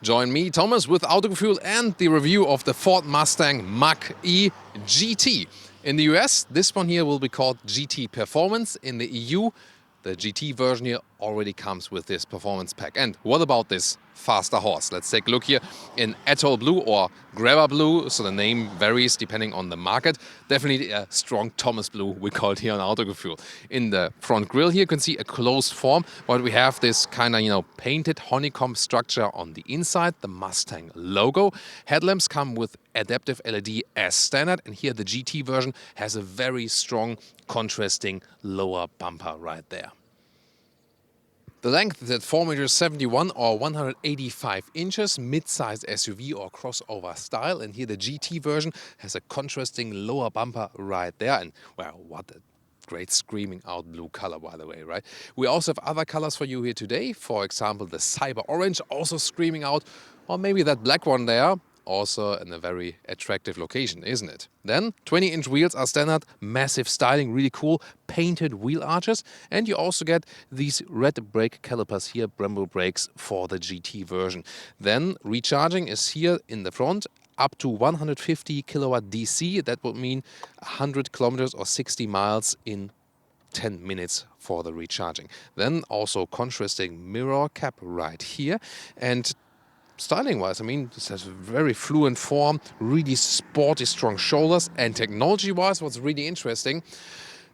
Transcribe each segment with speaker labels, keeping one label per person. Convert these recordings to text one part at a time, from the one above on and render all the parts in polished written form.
Speaker 1: Join me, Thomas, with Autogefuehl and the review of the Ford Mustang Mach-E GT. In the US, this one here will be called GT Performance. In the EU, the GT version here already comes with this performance pack. And what about this faster horse? Let's take a look here in Atoll Blue or Grabber Blue. So the name varies depending on the market. Definitely a strong Thomas Blue, we call it here on Autogefuehl. In the front grille here, you can see a closed form, but we have this kind of, painted honeycomb structure on the inside, the Mustang logo. Headlamps come with adaptive LED as standard, and here the GT version has a very strong contrasting lower bumper right there. The length is at 4.71 m or 185 inches, mid-sized SUV or crossover style, and here the GT version has a contrasting lower bumper right there, and well, what a great screaming out blue color, by the way, right? We also have other colors for you here today, for example the Cyber Orange, also screaming out, or maybe that black one there, also in a very attractive location, isn't it? Then 20-inch wheels are standard, massive styling, really cool, painted wheel arches, and you also get these red brake calipers here, Brembo brakes for the GT version. Then recharging is here in the front, up to 150 kilowatt DC. That would mean 100 kilometers or 60 miles in 10 minutes for the recharging. Then also contrasting mirror cap right here, and styling-wise, this has a very fluent form, really sporty, strong shoulders, and technology-wise, what's really interesting,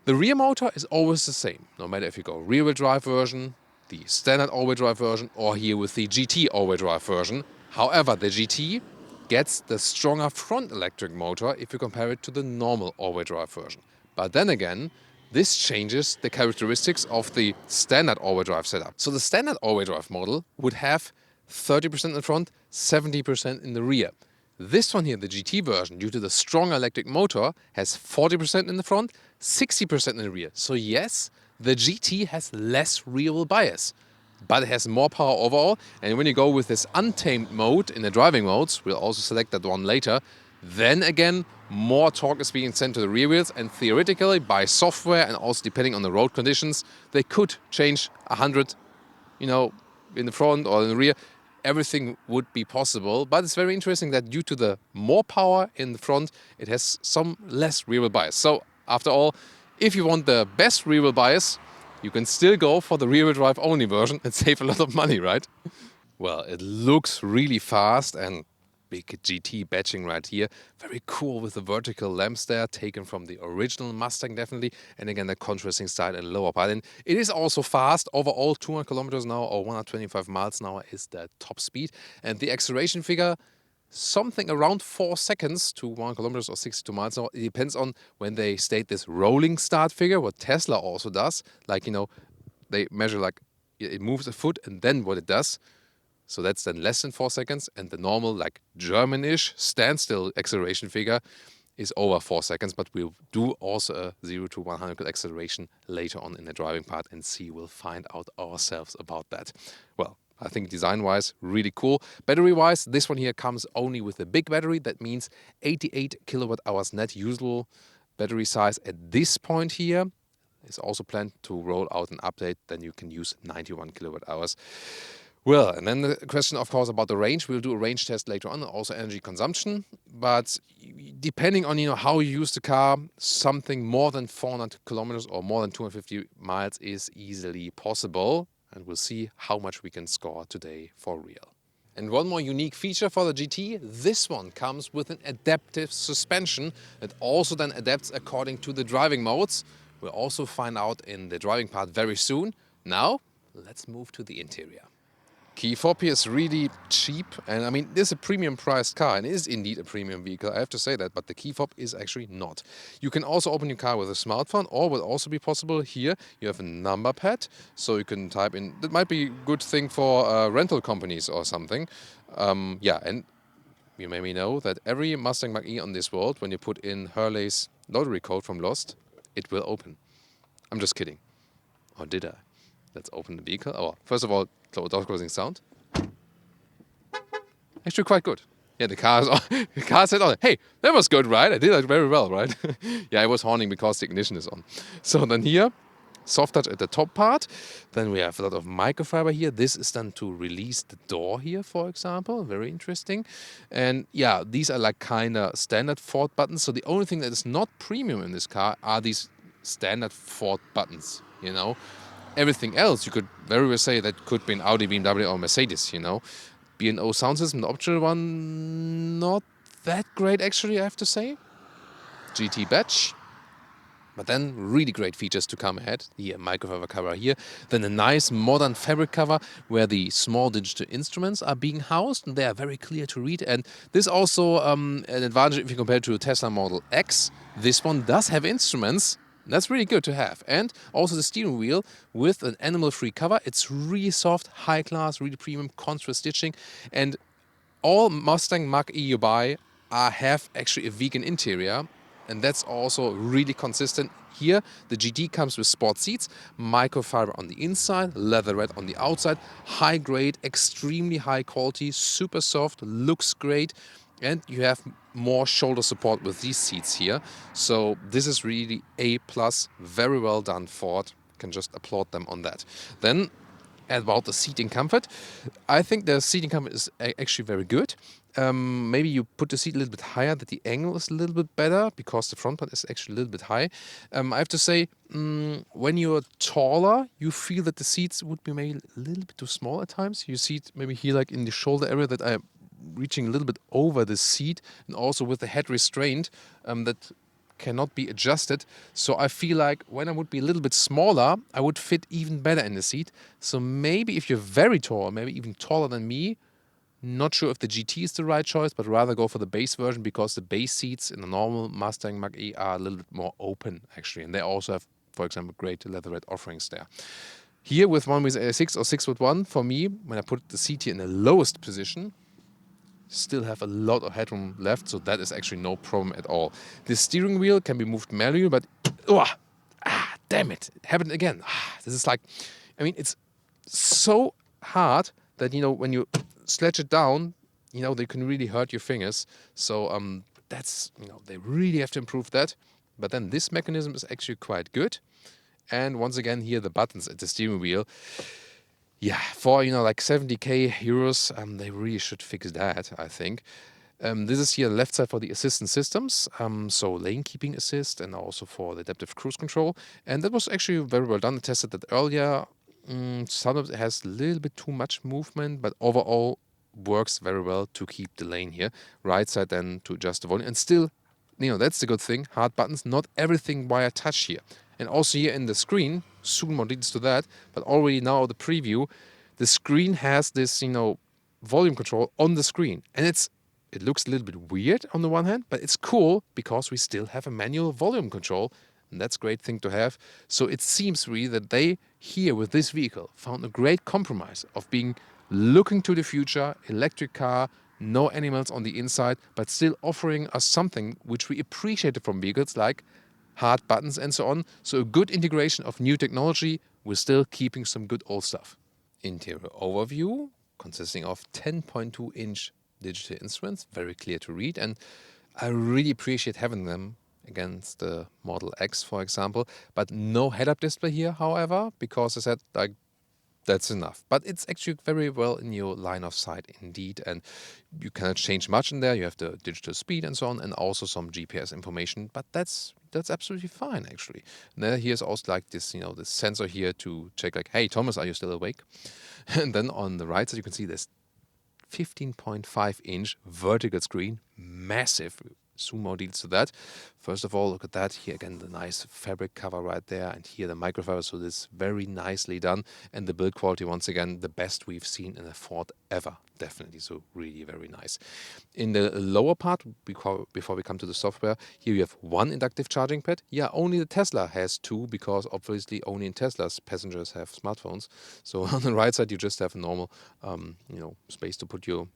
Speaker 1: the rear motor is always the same, no matter if you go rear-wheel drive version, the standard all-wheel drive version, or here with the GT all-wheel drive version. However, the GT gets the stronger front electric motor if you compare it to the normal all-wheel drive version. But then again, this changes the characteristics of the standard all-wheel drive setup. So the standard all-wheel drive model would have 30% in the front, 70% in the rear. This one here, the GT version, due to the strong electric motor, has 40% in the front, 60% in the rear. So yes, the GT has less rear wheel bias, but it has more power overall. And when you go with this Untamed mode in the driving modes, we'll also select that one later, then again, more torque is being sent to the rear wheels, and theoretically, by software and also depending on the road conditions, they could change 100, in the front or in the rear. Everything would be possible, but it's very interesting that due to the more power in the front, it has some less rear wheel bias. So after all, if you want the best rear wheel bias, you can still go for the rear wheel drive only version and save a lot of money, right? Well, it looks really fast, and big GT badging right here. Very cool with the vertical lamps there, taken from the original Mustang definitely. And again, the contrasting style and lower part. And it is also fast. Overall, 200 kilometers an hour or 125 miles an hour is the top speed. And the acceleration figure, something around 4 seconds to 1 kilometers or 62 miles an hour. It depends on when they state this rolling start figure, what Tesla also does. Like, they measure like it moves a foot and then what it does. So that's then less than 4 seconds, and the normal, like German-ish standstill acceleration figure is over 4 seconds, but we'll do also a 0 to 100 acceleration later on in the driving part and see, we'll find out ourselves about that. Well, I think design-wise, really cool. Battery-wise, this one here comes only with a big battery. That means 88 kilowatt hours net usable battery size at this point here. It's also planned to roll out an update, then you can use 91 kilowatt hours. Well, and then the question, of course, about the range. We'll do a range test later on, and also energy consumption. But depending on how you use the car, something more than 400 kilometers or more than 250 miles is easily possible. And we'll see how much we can score today for real. And one more unique feature for the GT, this one comes with an adaptive suspension that also then adapts according to the driving modes. We'll also find out in the driving part very soon. Now, let's move to the interior. Key fob here is really cheap, and this is a premium priced car, and it is indeed a premium vehicle, I have to say that, but the key fob is actually not. You can also open your car with a smartphone, or will also be possible here, you have a number pad, so you can type in, that might be a good thing for rental companies or something. And you maybe know that every Mustang Mach-E on this world, when you put in Hurley's lottery code from Lost, it will open. I'm just kidding. Or did I? Let's open the vehicle. Oh, first of all, door closing sound. Actually quite good. Yeah, the car said, oh, hey, that was good, right? I did that very well, right? Yeah, it was horning because the ignition is on. So then here, soft touch at the top part. Then we have a lot of microfiber here. This is done to release the door here, for example. Very interesting. And yeah, these are like kind of standard Ford buttons. So the only thing that is not premium in this car are these standard Ford buttons, you know. Everything else, you could very well say that could be an Audi, BMW or Mercedes, you know. B&O sound system, the optional one, not that great actually, I have to say. GT badge. But then really great features to come ahead. Here, microfiber cover here. Then a nice modern fabric cover where the small digital instruments are being housed. And they are very clear to read. And this also an advantage if you compare it to a Tesla Model X. This one does have instruments. That's really good to have. And also the steering wheel with an animal-free cover. It's really soft, high class, really premium, contrast stitching. And all Mustang Mach-E you buy have actually a vegan interior, and that's also really consistent. Here, the GT comes with sport seats, microfiber on the inside, leatherette on the outside, high grade, extremely high quality, super soft, looks great, and you have more shoulder support with these seats here. So this is really A+, very well done Ford. Can just applaud them on that. Then about the seating comfort, I think the seating comfort is actually very good. Maybe you put the seat a little bit higher, that the angle is a little bit better because the front part is actually a little bit high. I have to say, when you're taller, you feel that the seats would be maybe a little bit too small at times. You see it maybe here like in the shoulder area that I'm reaching a little bit over the seat, and also with the head restraint that cannot be adjusted. So I feel like when I would be a little bit smaller, I would fit even better in the seat. So maybe if you're very tall, maybe even taller than me, not sure if the GT is the right choice, but rather go for the base version because the base seats in the normal Mustang Mach-E are a little bit more open actually. And they also have, for example, great leatherette offerings there. Here with 1/6 or 6'1", for me, when I put the seat here in the lowest position, still have a lot of headroom left, so that is actually no problem at all. The steering wheel can be moved manually, but damn it happened again. This is like, I mean, it's so hard that, you know, when you sledge it down, you know, they can really hurt your fingers. So that's, you know, they really have to improve that. But then this mechanism is actually quite good. And once again, here the buttons at the steering wheel. Yeah, for, you know, like 70k euros, they really should fix that, I think. This is here the left side for the assistance systems, so lane keeping assist and also for the adaptive cruise control. And that was actually very well done. I tested that earlier. Sometimes it has a little bit too much movement, but overall works very well to keep the lane here. Right side then to adjust the volume. And still, you know, that's the good thing. Hard buttons, not everything wire touch here. And also here in the screen, soon more details to that, but already now the preview, the screen has this, you know, volume control on the screen. And it looks a little bit weird on the one hand, but it's cool because we still have a manual volume control. And that's a great thing to have. So it seems really that they, here with this vehicle, found a great compromise of being looking to the future, electric car, no animals on the inside, but still offering us something which we appreciated from vehicles like hard buttons and so on. So a good integration of new technology with still keeping some good old stuff. Interior overview consisting of 10.2-inch digital instruments, very clear to read, and I really appreciate having them against the Model X, for example, but no head-up display here, however, because I said, like, that's enough. But it's actually very well in your line of sight indeed, and you cannot change much in there. You have the digital speed and so on, and also some GPS information, but that's absolutely fine actually. And then here's also like this, you know, this sensor here to check like, hey Thomas, are you still awake? And then on the right side you can see this 15.5-inch vertical screen, massive. Soon more details to that. First of all, look at that. Here again, the nice fabric cover right there. And here the microfiber. So this is very nicely done. And the build quality, once again, the best we've seen in a Ford ever. Definitely. So really very nice. In the lower part, before we come to the software, here you have one inductive charging pad. Yeah, only the Tesla has two because obviously only in Teslas passengers have smartphones. So on the right side, you just have a normal, you know, space to put your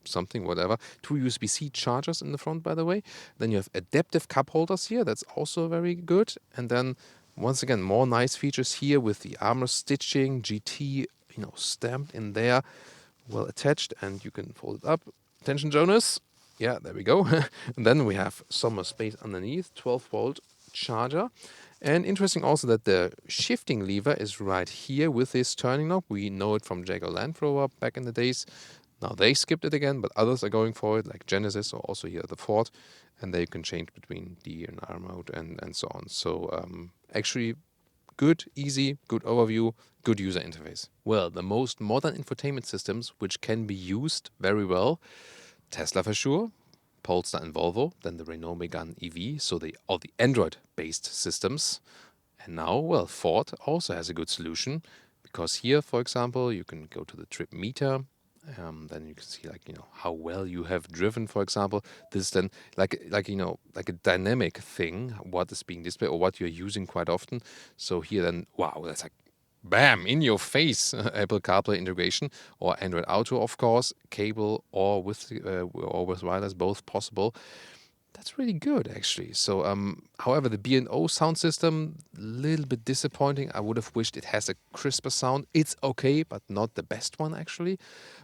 Speaker 1: something, whatever. Two USB-C chargers in the front, by the way. Then you have adaptive cup holders here. That's also very good. And then, once again, more nice features here with the armor stitching, GT, you know, stamped in there, well attached, and you can fold it up. Attention, Jonas. Yeah, there we go. And then we have some more space underneath, 12-volt charger. And interesting also that the shifting lever is right here with this turning knob. We know it from Jaguar Land Rover back in the days. Now they skipped it again, but others are going for it, like Genesis or also here the Ford. And they can change between D and R mode and so on. So actually good, easy, good overview, good user interface. Well, the most modern infotainment systems which can be used very well, Tesla for sure, Polestar and Volvo, then the Renault Megane EV, so all the Android-based systems. And now, well, Ford also has a good solution because here, for example, you can go to the trip meter. Then you can see, like, how well you have driven, for example. This is then like a dynamic thing, what is being displayed or what you're using quite often. So here then, wow, that's like bam, in your face, Apple CarPlay integration or Android Auto, of course, cable or with wireless, both possible. That's really good, actually. So, however, the B&O sound system, a little bit disappointing. I would have wished it has a crisper sound. It's okay, but not the best one, actually.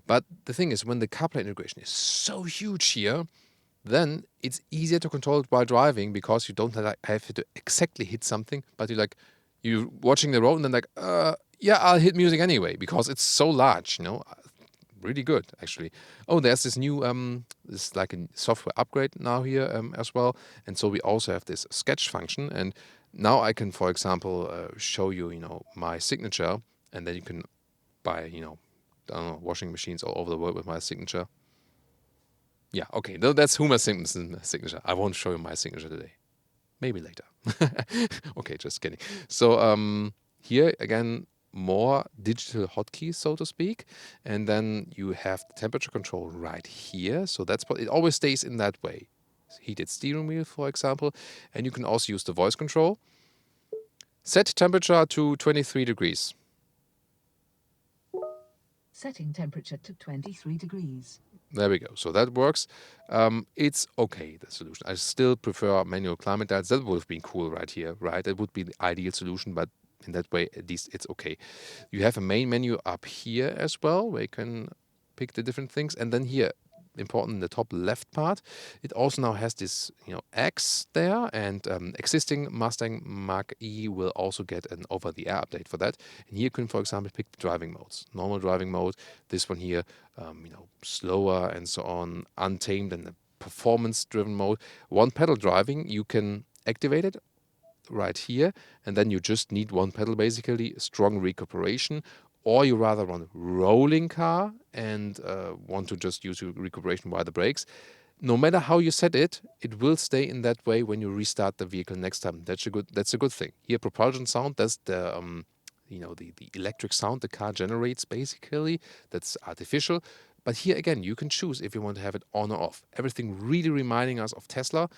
Speaker 1: But the thing is, when the CarPlay integration is so huge here, then it's easier to control it while driving because you don't have to exactly hit something, but you're watching the road and then yeah, I'll hit music anyway because it's so large, really good, actually. Oh, there's this new this like a software upgrade now here as well, and so we also have this sketch function, and now I can, for example, show you, my signature, and then you can buy, I don't know, washing machines all over the world with my signature. Yeah, okay, that's Homer Simpson's signature. I won't show you my signature today. Maybe later. Okay, just kidding. So here again, more digital hotkeys, so to speak. And then you have the temperature control right here. So that's what it always stays in that way. Heated steering wheel, for example. And you can also use the voice control. Set temperature to 23 degrees.
Speaker 2: Setting temperature to 23 degrees.
Speaker 1: There we go. So that works. It's okay, the solution. I still prefer manual climate dials. That would have been cool right here, right? It would be the ideal solution, but in that way, at least it's okay. You have a main menu up here as well, where you can pick the different things. And then here, important in the top left part, it also now has this, X there, and existing Mustang Mach-E will also get an over-the-air update for that. And here you can, for example, pick the driving modes. Normal driving mode, this one here, slower and so on, Untamed, and the performance-driven mode. One pedal driving, you can activate it right here, and then you just need one pedal, basically, strong recuperation, or you rather want rolling car and want to just use your recuperation via the brakes. No matter how you set it, it will stay in that way when you restart the vehicle next time. That's a good thing. Here, propulsion sound, that's the the electric sound the car generates, basically. That's artificial. But here again, you can choose if you want to have it on or off. Everything really reminding us of Tesla.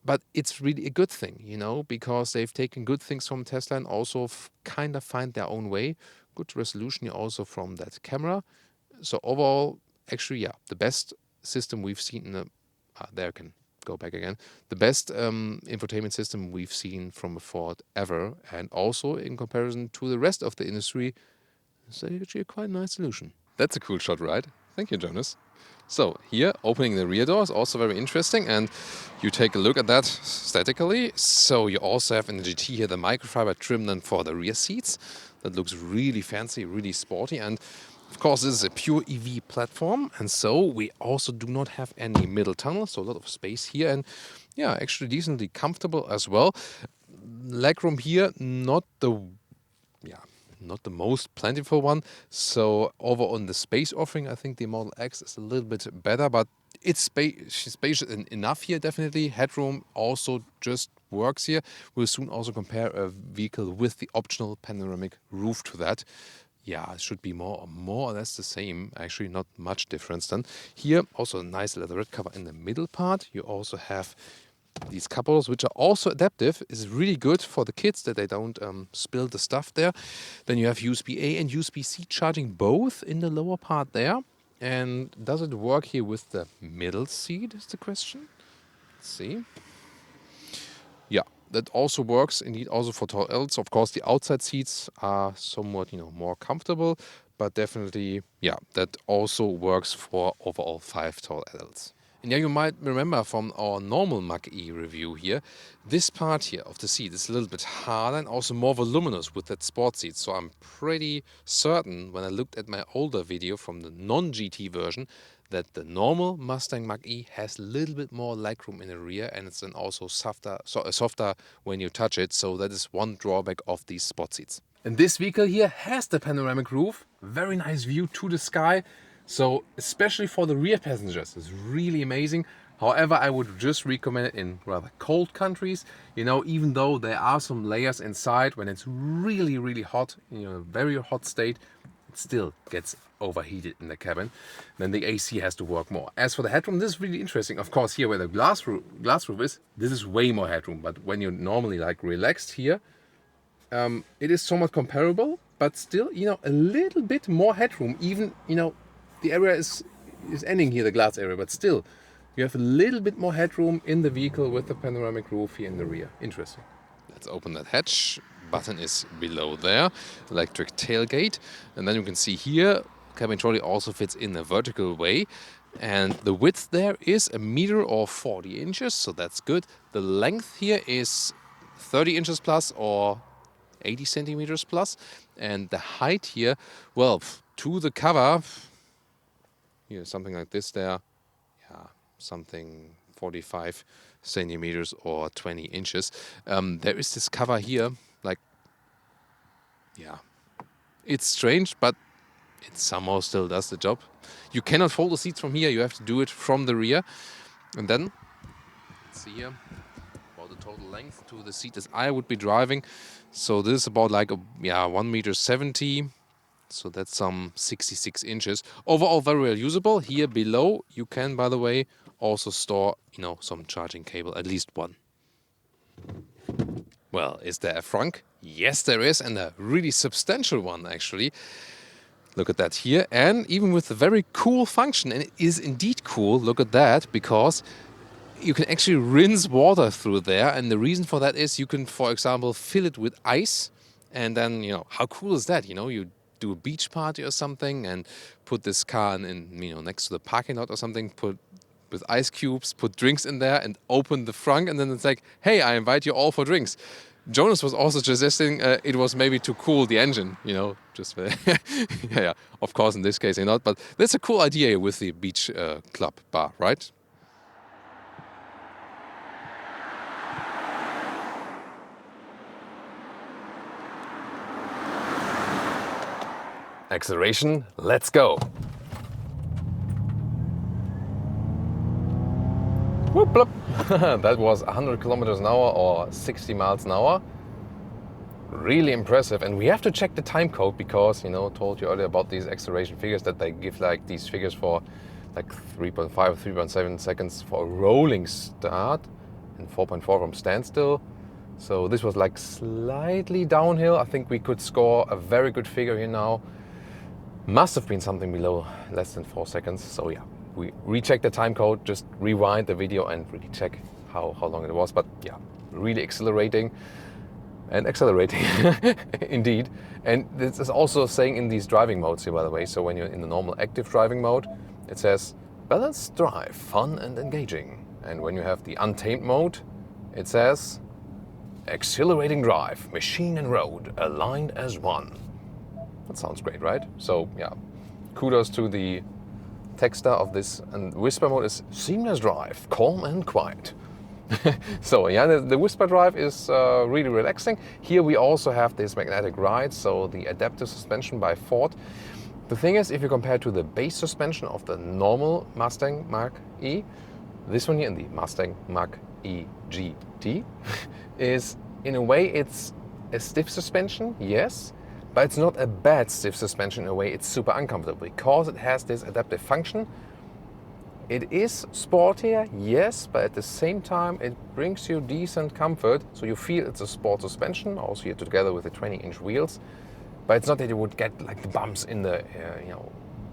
Speaker 1: But it's really a good thing, because they've taken good things from Tesla and also kind of find their own way. Good resolution here also from that camera. So overall, actually, yeah, the best system we've seen in the... there I can go back again. The best infotainment system we've seen from a Ford ever. And also in comparison to the rest of the industry, it's actually a quite nice solution. That's a cool shot, right? Thank you, Jonas. So here, opening the rear door is also very interesting, and you take a look at that statically. So you also have in the GT here the microfiber trim then for the rear seats. That looks really fancy, really sporty, and of course this is a pure EV platform, and so we also do not have any middle tunnel, so a lot of space here, and yeah, actually decently comfortable as well. Legroom here, not the most plentiful one. So over on the space offering, I think the Model X is a little bit better, but it's spacious enough here, definitely. Headroom also just works here. We'll soon also compare a vehicle with the optional panoramic roof to that. Yeah, it should be more or less the same. Actually, not much difference then. Here, also a nice leatherette cover in the middle part. You also have these cup holders, which are also adaptive, is really good for the kids that they don't spill the stuff there. Then you have USB-A and USB-C charging both in the lower part there. And does it work here with the middle seat is the question. Let's see. Yeah, that also works indeed also for tall adults. Of course, the outside seats are somewhat, more comfortable, but definitely, yeah, that also works for overall 5 tall adults. And yeah, you might remember from our normal Mach-E review here, this part here of the seat is a little bit harder and also more voluminous with that sport seat. So I'm pretty certain when I looked at my older video from the non-GT version that the normal Mustang Mach-E has a little bit more legroom in the rear, and it's then also softer when you touch it. So that is one drawback of these sport seats. And this vehicle here has the panoramic roof, very nice view to the sky. So especially for the rear passengers, it's really amazing. However, I would just recommend it in rather cold countries. You know, even though there are some layers inside, when it's really, really hot, in a very hot state, it still gets overheated in the cabin. Then the AC has to work more. As for the headroom, this is really interesting. Of course, here where the glass roof is, this is way more headroom. But when you're normally like relaxed here, it is somewhat comparable, but still, you know, a little bit more headroom. Even, you know, the area is ending here, the glass area, but still, you have a little bit more headroom in the vehicle with the panoramic roof here in the rear. Interesting. Let's open that hatch. Button is below there. Electric tailgate. And then you can see here, cabin trolley also fits in a vertical way. And the width there is 1 meter or 40 inches, so that's good. The length here is 30 inches plus or 80 centimeters plus. And the height here, well, to the cover, here, something like this there, yeah, something 45 centimeters or 20 inches. There is this cover here, like, yeah, it's strange, but it somehow still does the job. You cannot fold the seats from here, you have to do it from the rear. And then, let's see here, about the total length to the seat as I would be driving. So this is about like, 1 meter 70. So that's some 66 inches. Overall, very well usable. Here below, you can, by the way, also store, you know, some charging cable, at least one. Well, is there a Frunk? Yes, there is, and a really substantial one, actually. Look at that here, and even with a very cool function, and it is indeed cool, look at that, because you can actually rinse water through there, and the reason for that is you can, for example, fill it with ice, and then, you know, how cool is that? You know, you do a beach party or something and put this car in, you know, next to the parking lot or something, put with ice cubes, put drinks in there and open the frunk, and then it's like, hey, I invite you all for drinks. Jonas was also suggesting it was maybe to cool the engine, you know, just yeah, of course in this case not, but that's a cool idea with the beach club bar, right? Acceleration, let's go. Whoop, blop. That was 100 kilometers an hour or 60 miles an hour. Really impressive. And we have to check the time code because, you know, told you earlier about these acceleration figures that they give like these figures for like 3.5, 3.7 seconds for a rolling start and 4.4 from standstill. So this was like slightly downhill. I think we could score a very good figure here now. Must have been something below less than 4 seconds. So yeah, we recheck the time code, just rewind the video and really check how long it was. But yeah, really accelerating and accelerating indeed. And this is also saying in these driving modes here, by the way. So when you're in the normal active driving mode, it says balanced drive, fun and engaging. And when you have the Untamed mode, it says exhilarating drive, machine and road, aligned as one. That sounds great, right? So yeah, kudos to the texter of this. And whisper mode is seamless drive, calm and quiet. So yeah, the whisper drive is really relaxing. Here we also have this magnetic ride, so the adaptive suspension by Ford. The thing is, if you compare to the base suspension of the normal Mustang Mach-E, this one here in the Mustang Mach-E GT is, in a way, it's a stiff suspension, yes, but it's not a bad stiff suspension in a way. It's super uncomfortable because it has this adaptive function. It is sportier, yes, but at the same time it brings you decent comfort. So you feel it's a sport suspension, also here together with the 20-inch wheels. But it's not that you would get like the bumps in the,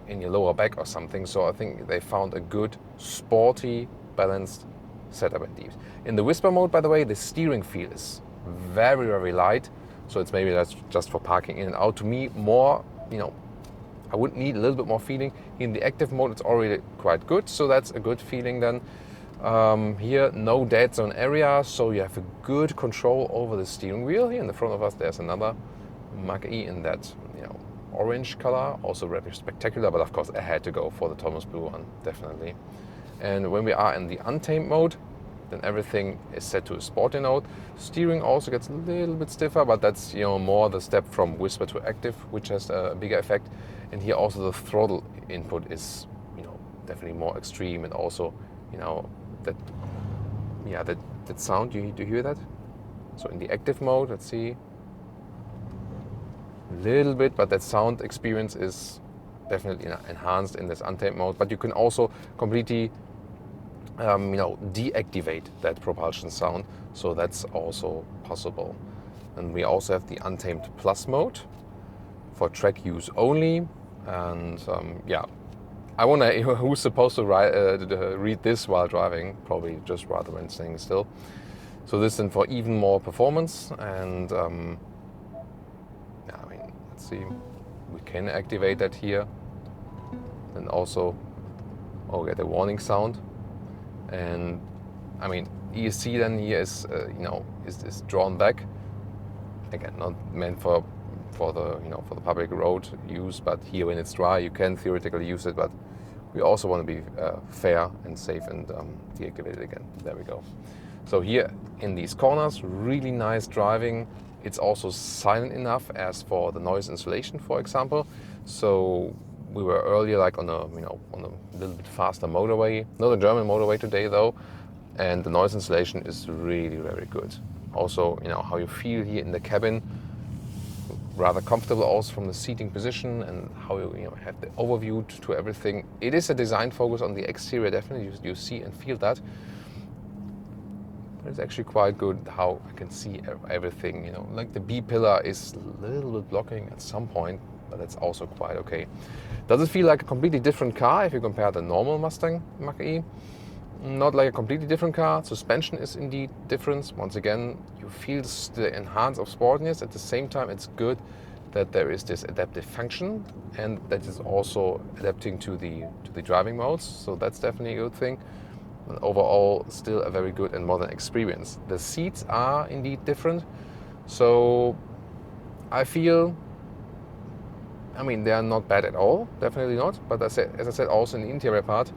Speaker 1: in your lower back or something. So I think they found a good, sporty, balanced setup in these. In the whisper mode, by the way, the steering feel is very, very light. So it's maybe that's just for parking in and out. To me, more, I would need a little bit more feeling. In the active mode, it's already quite good, so that's a good feeling then. Here, no dead zone area, so you have a good control over the steering wheel. Here in the front of us, there's another Mach-E in that, orange color, also very spectacular, but of course I had to go for the Thomas Blue one, definitely. And when we are in the Untamed mode, then everything is set to a sporty mode. Steering also gets a little bit stiffer, but that's more the step from whisper to active, which has a bigger effect. And here also the throttle input is definitely more extreme, and also that sound, you hear that? So in the active mode, let's see, a little bit, but that sound experience is definitely enhanced in this Untamed mode. But you can also completely deactivate that propulsion sound, so that's also possible. And we also have the Untamed Plus mode for track use only. And I wonder who's supposed to read this while driving, probably just rather than staying still. So this is for even more performance. And let's see, we can activate that here, and also get a warning sound. And ESC then here is is drawn back, again not meant for the public road use, but here when it's dry you can theoretically use it, but we also want to be fair and safe and deactivate it again. There we go. So here in these corners, really nice driving. It's also silent enough as for the noise insulation, for example. So we were earlier on a little bit faster motorway, not a German motorway today though, and the noise insulation is really very good. Also, how you feel here in the cabin, rather comfortable also from the seating position, and how you have the overview to everything. It is a design focus on the exterior, definitely. You see and feel that. But it's actually quite good how I can see everything. Like the B pillar is a little bit blocking at some point, but that's also quite okay. Does it feel like a completely different car if you compare the normal Mustang Mach-E? Not like a completely different car. Suspension is indeed different. Once again, you feel the enhance of sportiness. At the same time, it's good that there is this adaptive function, and that is also adapting to the driving modes. So that's definitely a good thing. And overall, still a very good and modern experience. The seats are indeed different. So I feel, they are not bad at all, definitely not. But as I said, also in the interior part,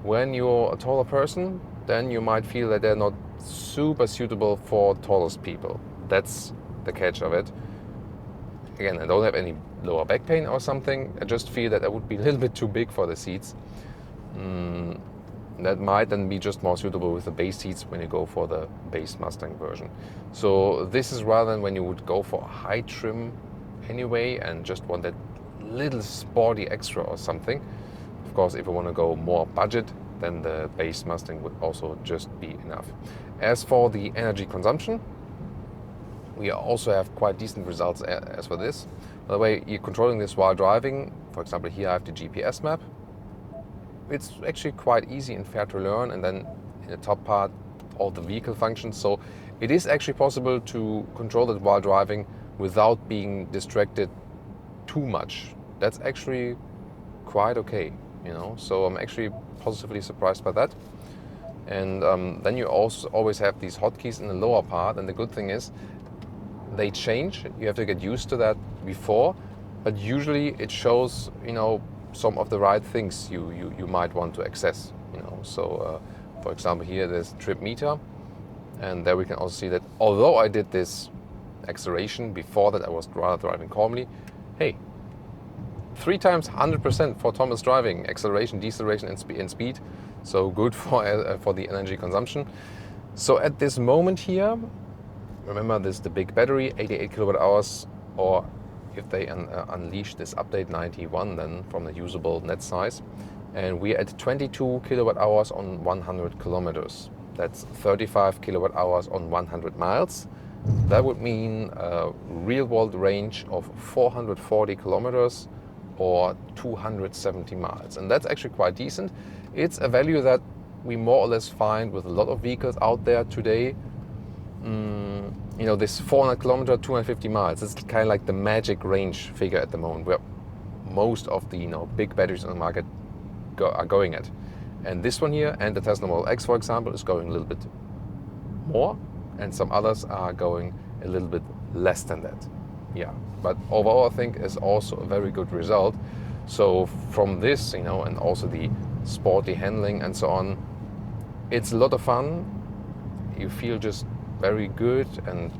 Speaker 1: when you're a taller person, then you might feel that they're not super suitable for tallest people. That's the catch of it. Again, I don't have any lower back pain or something. I just feel that I would be a little bit too big for the seats. That might then be just more suitable with the base seats when you go for the base Mustang version. So this is rather than when you would go for a high trim anyway and just want that little sporty extra or something. Of course, if you want to go more budget, then the base Mustang would also just be enough. As for the energy consumption, we also have quite decent results as for this. By the way, you're controlling this while driving. For example, here I have the GPS map. It's actually quite easy and fair to learn, and then in the top part, all the vehicle functions. So it is actually possible to control it while driving without being distracted too much. That's actually quite okay, So I'm actually positively surprised by that. And then you also always have these hotkeys in the lower part, and the good thing is they change. You have to get used to that before, but usually it shows, some of the right things you might want to access, So for example, here there's trip meter, and there we can also see that although I did this acceleration before that, I was rather driving calmly. Hey, 3 times 100% for Thomas driving, acceleration, deceleration, and speed. So good for the energy consumption. So at this moment here, remember this the big battery, 88 kilowatt hours, or if they unleash this update 91 then from the usable net size. And we're at 22 kilowatt hours on 100 kilometers. That's 35 kilowatt hours on 100 miles. That would mean a real world range of 440 kilometers or 270 miles. And that's actually quite decent. It's a value that we more or less find with a lot of vehicles out there today. This 400 kilometer, 250 miles. It's kind of like the magic range figure at the moment, where most of the big batteries on the market are going at. And this one here and the Tesla Model X, for example, is going a little bit more, and some others are going a little bit less than that. Yeah, but overall I think is also a very good result. So from this, and also the sporty handling and so on, it's a lot of fun. You feel just very good and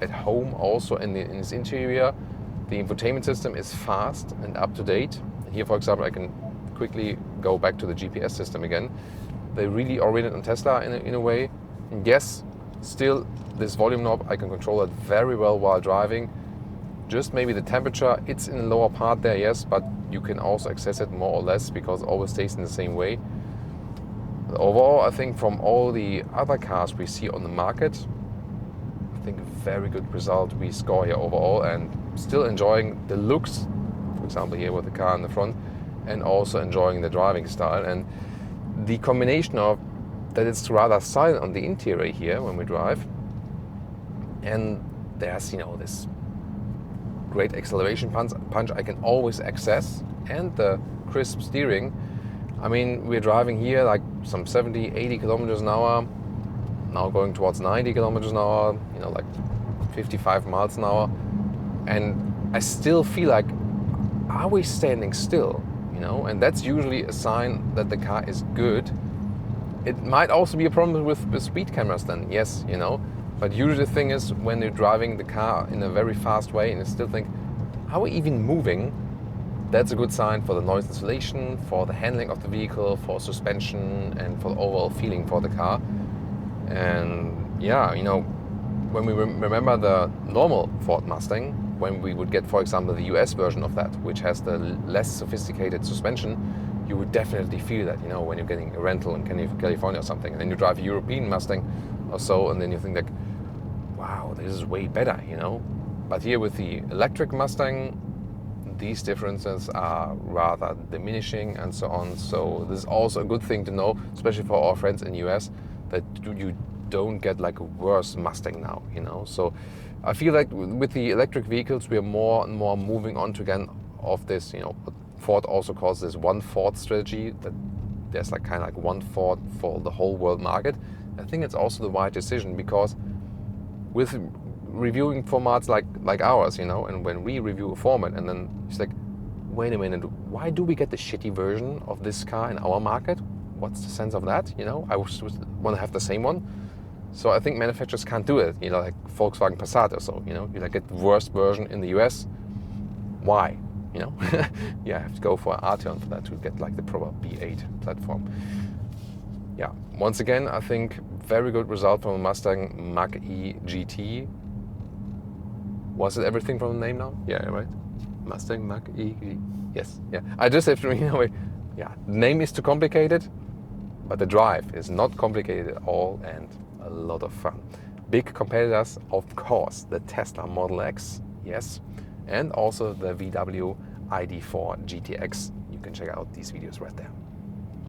Speaker 1: at home also in its interior. The infotainment system is fast and up to date. Here, for example, I can quickly go back to the GPS system again. They really oriented on Tesla in a way. And yes, still this volume knob, I can control it very well while driving. Just maybe the temperature, it's in the lower part there, yes, but you can also access it more or less because it always stays in the same way. Overall, I think from all the other cars we see on the market, I think a very good result we score here overall, and still enjoying the looks, for example here with the car in the front, and also enjoying the driving style. And the combination of that it's rather silent on the interior here when we drive, and there's this great acceleration punch I can always access, and the crisp steering. I mean, we're driving here like some 70, 80 kilometers an hour, now going towards 90 kilometers an hour, like 55 miles an hour, and I still feel like, are we standing still? And that's usually a sign that the car is good. It might also be a problem with speed cameras then, yes, but usually the thing is when you're driving the car in a very fast way and you still think, are we even moving? That's a good sign for the noise insulation, for the handling of the vehicle, for suspension, and for the overall feeling for the car. And yeah, when we remember the normal Ford Mustang, when we would get, for example, the US version of that, which has the less sophisticated suspension, you would definitely feel that, when you're getting a rental in California or something. And then you drive a European Mustang or so, and then you think like, wow, this is way better, But here with the electric Mustang, these differences are rather diminishing and so on. So this is also a good thing to know, especially for our friends in the US, that you don't get like a worse Mustang now, So I feel like with the electric vehicles, we are more and more moving on to again of this, what Ford also calls this one Ford strategy, that there's like kind of like one Ford for the whole world market. I think it's also the right decision, because with reviewing formats like ours, and when we review a format and then it's like, wait a minute, why do we get the shitty version of this car in our market? What's the sense of that? I want to have the same one. So I think manufacturers can't do it, like Volkswagen Passat or so, you get the worst version in the US. Why? Yeah, I have to go for an Arteon for that to get like the proper B8 platform. Yeah, once again, I think very good result from a Mustang Mach-E GT. Was it everything from the name now? Yeah, right. Mustang Mach-E. Yes, yeah. I just have to, yeah, the name is too complicated, but the drive is not complicated at all and a lot of fun. Big competitors, of course, the Tesla Model X, yes, and also the VW ID.4 GTX. You can check out these videos right there.